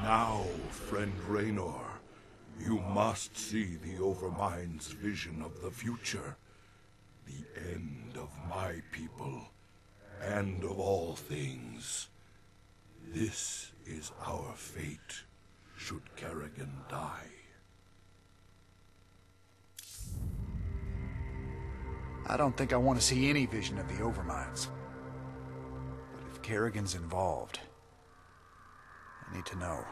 Now, friend Raynor, you must see the Overmind's vision of the future. The end of my people, and of all things. This is our fate, should Kerrigan die. I don't think I want to see any vision of the Overminds. But if Kerrigan's involved, I need to know.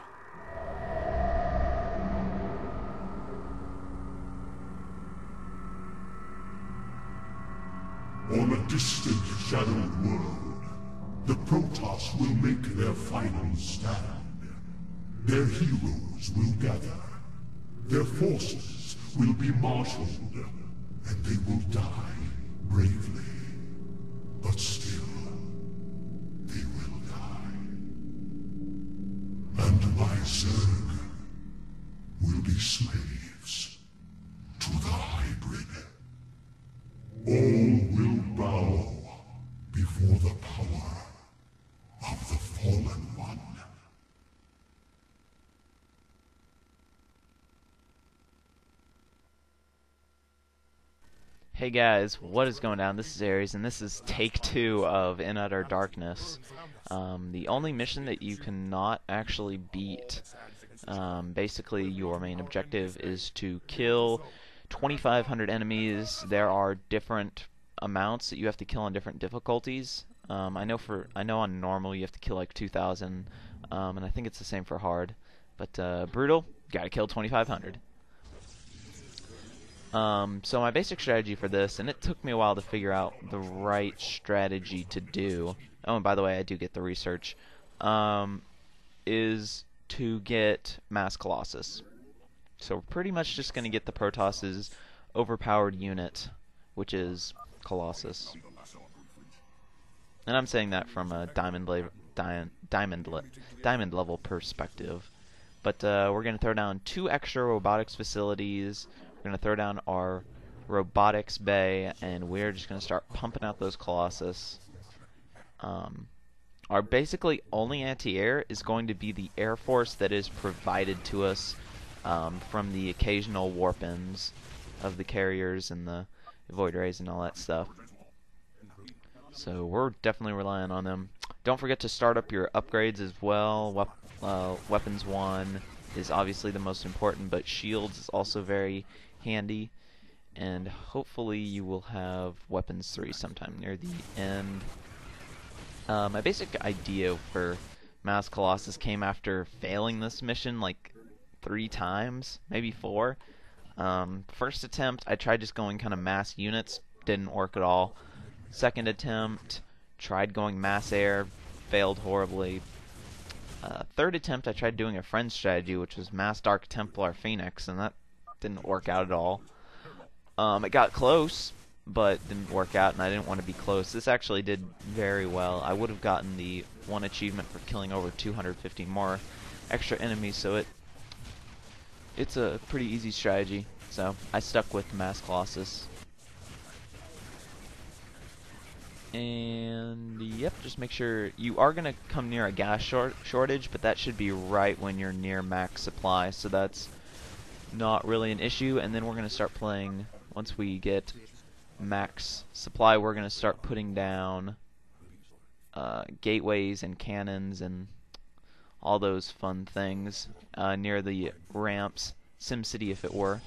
On a distant, shadowed world, the Protoss will make their final stand. Their heroes will gather. Their forces will be marshaled, and they will die bravely. But still, they will die. And my Zerg will be slaves to the hybrid. All will bow before the power of the Fallen One. Hey guys, what is going on? This is Ares, and this is take 2 of In Utter Darkness. The only mission that you cannot actually beat. Basically, your main objective is to kill 2,500 enemies. There are different amounts that you have to kill on different difficulties. I know on normal you have to kill like 2,000, and I think it's the same for hard. But brutal, gotta kill 2,500. So my basic strategy for this, and it took me a while to figure out the right strategy to do. Oh, and by the way, I do get the research. Is to get Mass Colossus. So we're pretty much just going to get the Protoss's overpowered unit, which is Colossus. And I'm saying that from a diamond level perspective. But we're going to throw down 2 extra robotics facilities. We're going to throw down our robotics bay, and we're just going to start pumping out those Colossus. Our basically only anti-air is going to be the Air Force that is provided to us from the occasional warp-ins of the carriers and the void rays and all that stuff. So we're definitely relying on them. Don't forget to start up your upgrades as well. Weapons 1 is obviously the most important, but shields is also very handy. And hopefully you will have weapons 3 sometime near the end. My basic idea for Mass Colossus came after failing this mission like 3 times, maybe 4. First attempt, I tried just going kind of mass units, didn't work at all. Second attempt, tried going mass air, failed horribly. Third attempt, I tried doing a friend strategy, which was mass Dark Templar Phoenix, and that didn't work out at all. It got close, but didn't work out, and I didn't want to be close. This actually did very well. I would have gotten the 1 achievement for killing over 250 more extra enemies, so it's a pretty easy strategy. So I stuck with Mass Colossus. And yep, just make sure you are going to come near a gas shortage, but that should be right when you're near max supply, so that's not really an issue. And then we're going to start playing, once we get max supply, we're going to start putting down gateways and cannons and all those fun things near the ramps, SimCity if it were.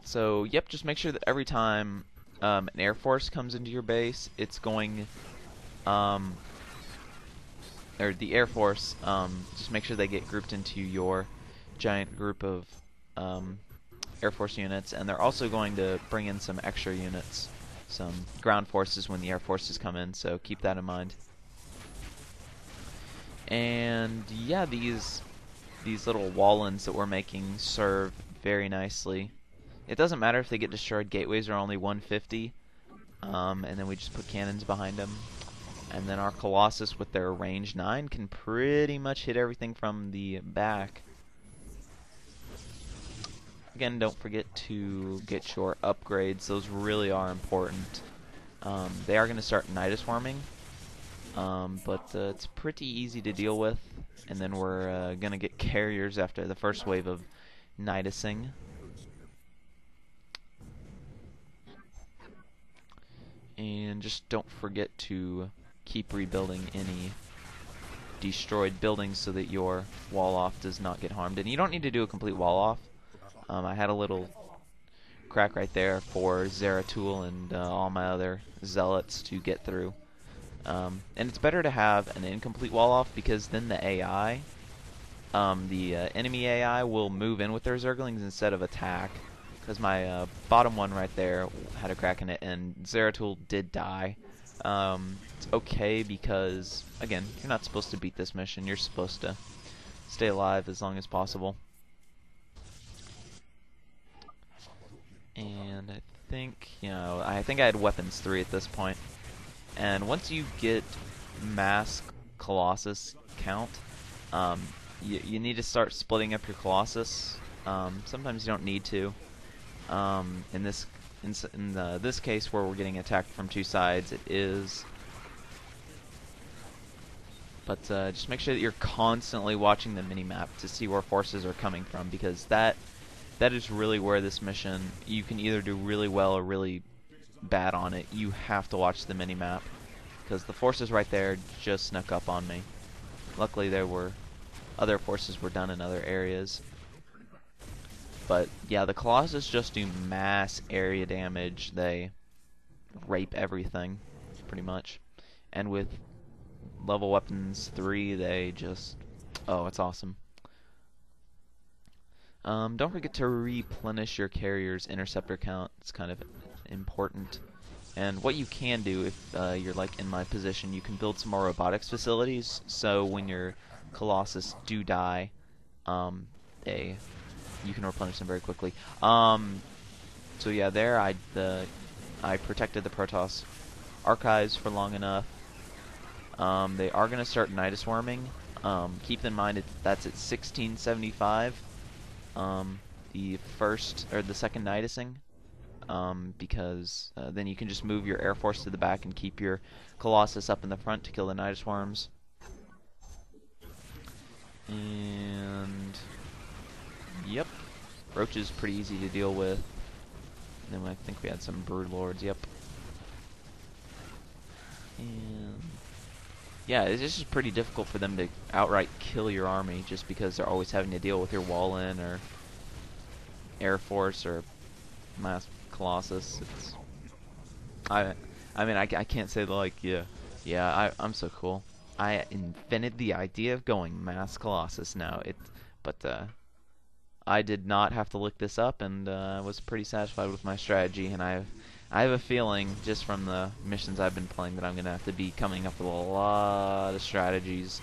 So yep, just make sure that every time an Air Force comes into your base, it's going, or the Air Force, just make sure they get grouped into your giant group of Air Force units, and they're also going to bring in some extra units, some ground forces when the Air Forces come in, so keep that in mind. And yeah, these little wall-ins that we're making serve very nicely. It doesn't matter if they get destroyed, gateways are only 150, and then we just put cannons behind them. And then our Colossus with their range 9 can pretty much hit everything from the back. Again, don't forget to get your upgrades. Those really are important. They are going to start Nidus swarming. but it's pretty easy to deal with. And then we're gonna get carriers after the first wave of nidusing. And just don't forget to keep rebuilding any destroyed buildings so that your wall off does not get harmed. And you don't need to do a complete wall off. I had a little crack right there for Zeratul and all my other zealots to get through. And it's better to have an incomplete wall off, because then the AI, the enemy AI, will move in with their Zerglings instead of attack. Because my bottom one right there had a crack in it, and Zeratul did die. It's okay because, again, you're not supposed to beat this mission. You're supposed to stay alive as long as possible. And I think, I think I had weapons 3 at this point. And once you get mass Colossus count, you need to start splitting up your Colossus. Sometimes you don't need to. In this case where we're getting attacked from 2 sides, it is. But just make sure that you're constantly watching the minimap to see where forces are coming from, because that is really where this mission, you can either do really well or really bad on it. You have to watch the minimap, because the forces right there just snuck up on me. Luckily there were other forces were done in other areas. But yeah, the Colossus just do mass area damage. They rape everything, pretty much. And with level weapons 3, they just, oh, it's awesome. Don't forget to replenish your carrier's interceptor count. It's kind of important. And what you can do, if you're like in my position, you can build some more robotics facilities, so when your Colossus do die, you can replenish them very quickly. So yeah, there I protected the Protoss archives for long enough. They are going to start Nidus worming. Keep in mind that's at 1675. The first or the second Nidusing, because then you can just move your Air Force to the back and keep your Colossus up in the front to kill the Nidus worms. And yep, Roach is pretty easy to deal with. And then I think we had some Brood Lords. Yep. And yeah, it's just pretty difficult for them to outright kill your army, just because they're always having to deal with your wall-in or Air Force or mass Colossus. It's, I mean, I can't say like, I'm so cool. I invented the idea of going mass Colossus now. But I did not have to look this up, and was pretty satisfied with my strategy. And I have a feeling, just from the missions I've been playing, that I'm going to have to be coming up with a lot of strategies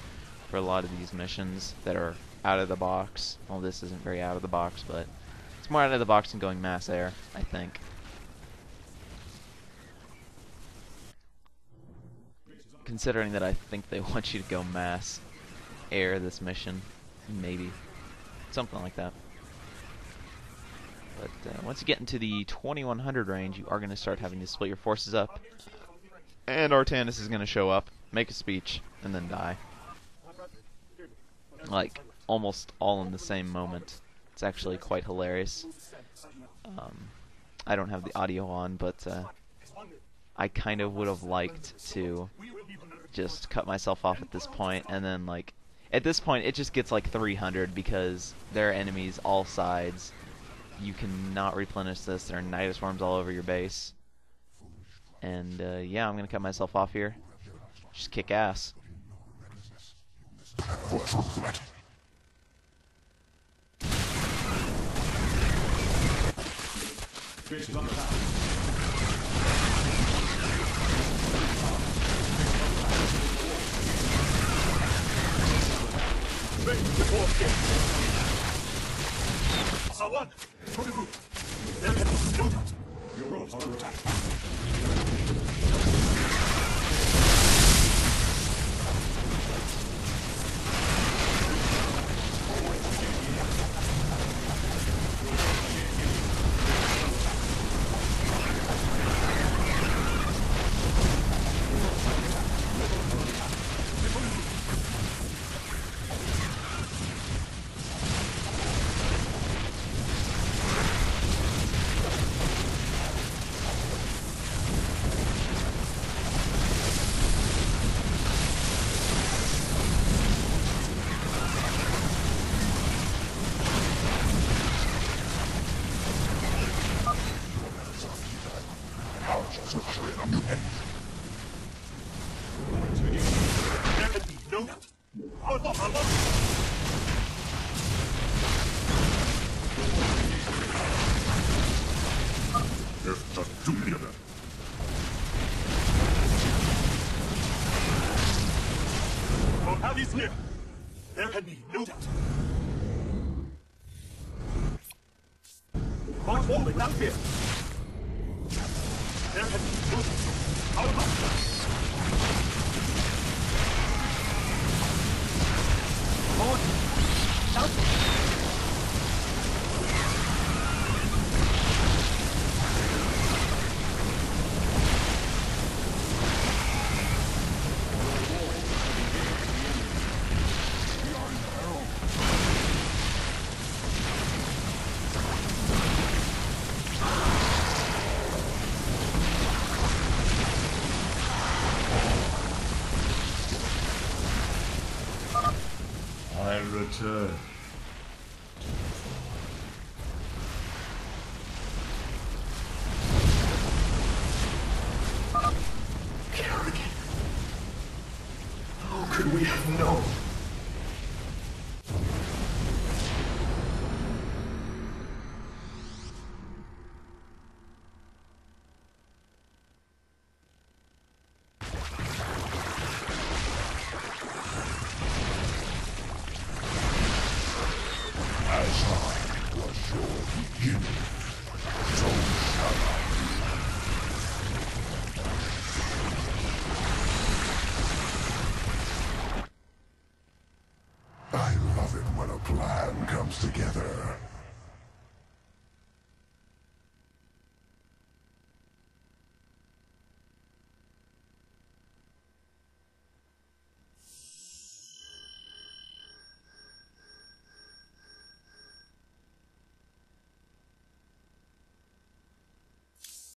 for a lot of these missions that are out of the box. Well, this isn't very out of the box, but it's more out of the box than going mass air, I think. Considering that I think they want you to go mass air this mission. Maybe. Something like that. But once you get into the 2100 range, you are going to start having to split your forces up. And Artanis is going to show up, make a speech, and then die. Like, almost all in the same moment. It's actually quite hilarious. I don't have the audio on, but I kind of would have liked to just cut myself off at this point, and then, like, at this point, it just gets like 300 because there are enemies all sides. You cannot replenish this. There are Nidus worms all over your base. And yeah, I'm gonna cut myself off here. Just kick ass. Is near. There can be no doubt. March forward without fear. There can be no doubt. Our march. Forward. South. I return. Kerrigan. How could we have known? I love it when a plan comes together.